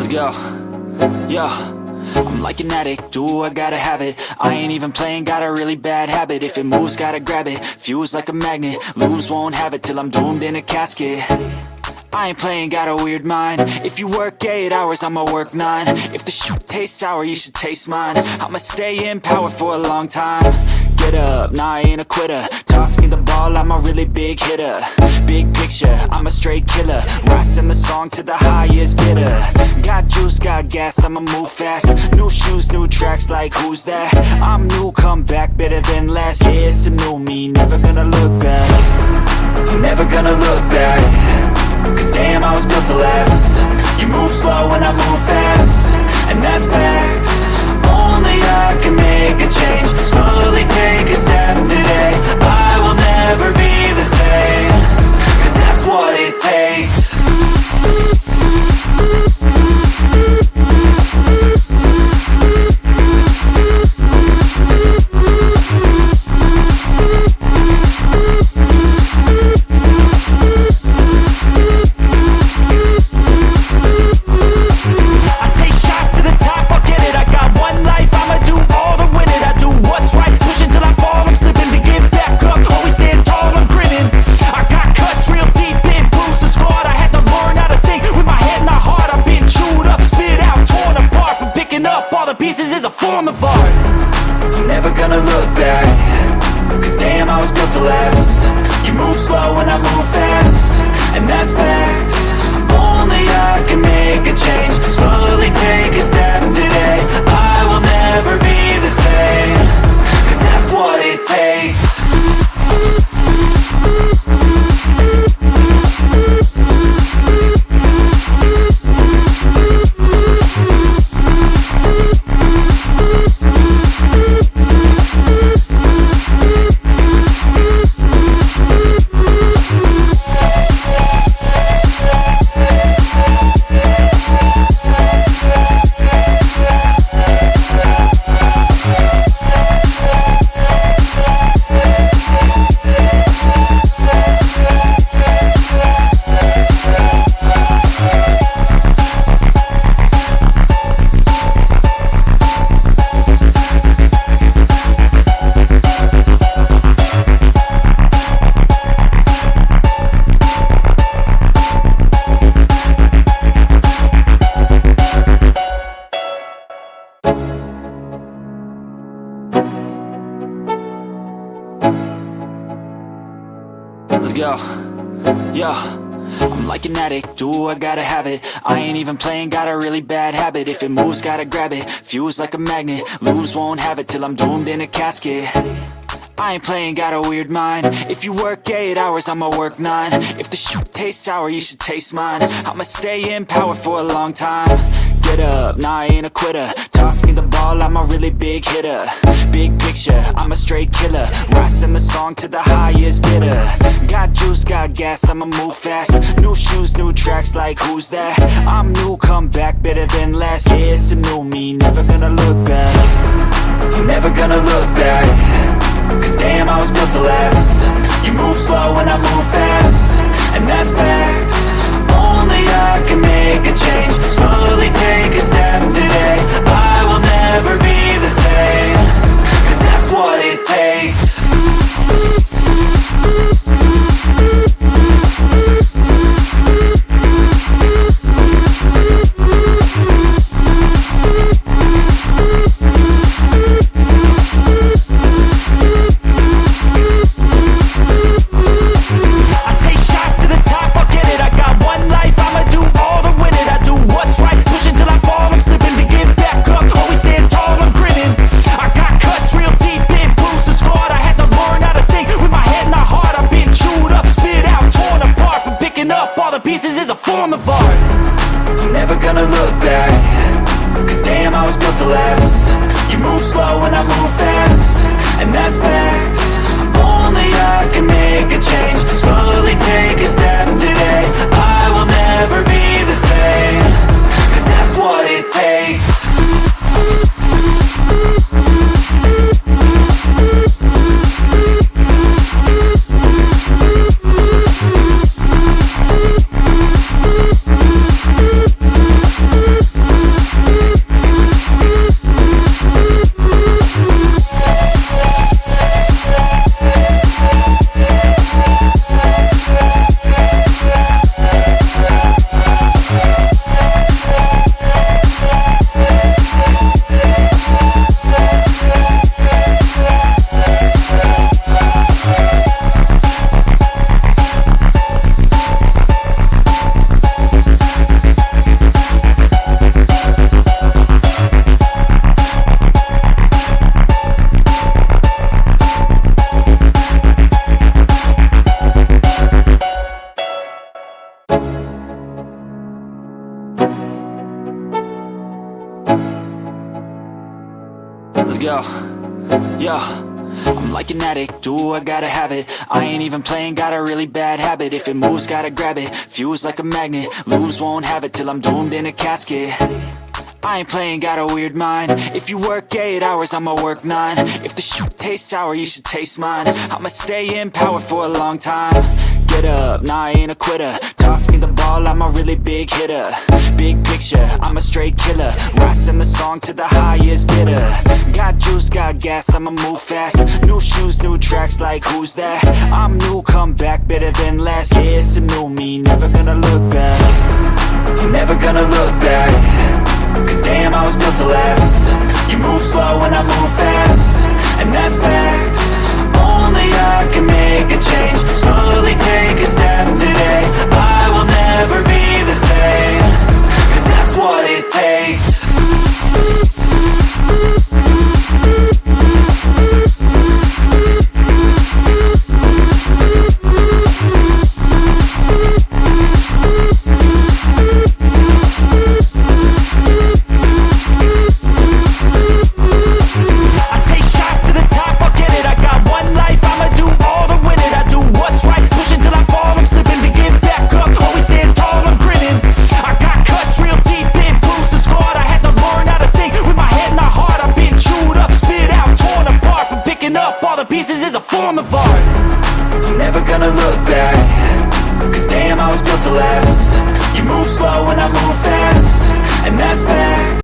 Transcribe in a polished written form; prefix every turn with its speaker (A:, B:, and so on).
A: Let's go. Yo, I'm like an addict, do I gotta have it. I ain't even playing, got a really bad habit. If it moves, gotta grab it, fuse like a magnet. Lose, won't have it till I'm doomed in a casket. I ain't playing, got a weird mind. If you work 8 hours, I'ma work 9. If the shit tastes sour, you should taste mine. I'ma stay in power for a long time. Get up, nah, I ain't a quitter. Toss me the ball, I'm a really big hitter. Big picture, I'm a straight killer. Rising the song to the highest bidder. Got juice, got gas, I'ma move fast. New shoes, new tracks, like who's that? I'm new, come back, better than last. Yeah, it's a new me, never gonna look back. Never gonna look back. Cause damn, I was built to last. You move slow and I move fast, and that's facts. Only I can make a change. Slowly take a step today. I will never be the same. Cause that's what it takes. Pieces is a form of art. I'm never gonna look back. Cause damn, I was built to last. You move slow and I move fast, and that's facts. Only I can make a change. Slowly take a step today. I will never be the same. Cause that's what it takes. Let's go. Yo, I'm like an addict, do I gotta have it. I ain't even playing, got a really bad habit. If it moves, gotta grab it, fuse like a magnet. Lose, won't have it till I'm doomed in a casket. I ain't playing, got a weird mind. If you work 8 hours, I'ma work 9. If the shit tastes sour, you should taste mine. I'ma stay in power for a long time. Get up, nah, I ain't a quitter. Toss me the ball, I'm a really big hitter. Big picture, I'm a straight killer. Rising the song to the highest bidder. Got juice, got gas, I'ma move fast. New shoes, new tracks, like who's that? I'm new, come back, better than last. Yeah, it's a new me, never gonna look back. Never gonna look back. Cause damn, I was built to last. You move slow and I move fast, and that's facts. Only I can make a change. Slowly take a step today. I will never be the same. Cause that's what it takes. Pieces is a form of art. I'm never gonna look back. Cause damn, I was built to last. You move slow and I move fast, and that's facts. Only I can make a change. Slowly take a step today. I will never be the same. Cause that's what it takes. Let's go. Yo, I'm like an addict, do I gotta have it. I ain't even playing, got a really bad habit. If it moves, gotta grab it, fuse like a magnet. Lose, won't have it till I'm doomed in a casket. I ain't playing, got a weird mind. If you work 8 hours, I'ma work 9. If the shoot tastes sour, you should taste mine. I'ma stay in power for a long time. Get up, nah, I ain't a quitter. Toss me the ball, I'm a really big hitter. Big picture, I'm a straight killer. Rising the song to the highest bidder. Got juice, got gas, I'ma move fast. New shoes, new tracks, like who's that? I'm new, come back, better than last. Yeah, it's a new me, never gonna look back. Never gonna look back. Cause damn, I was built to last. You move slow and I move fast, and that's facts. Only I can make a change. Slowly take a step today. I will never be the same. Cause that's what it takes.
B: Pieces is a form of art.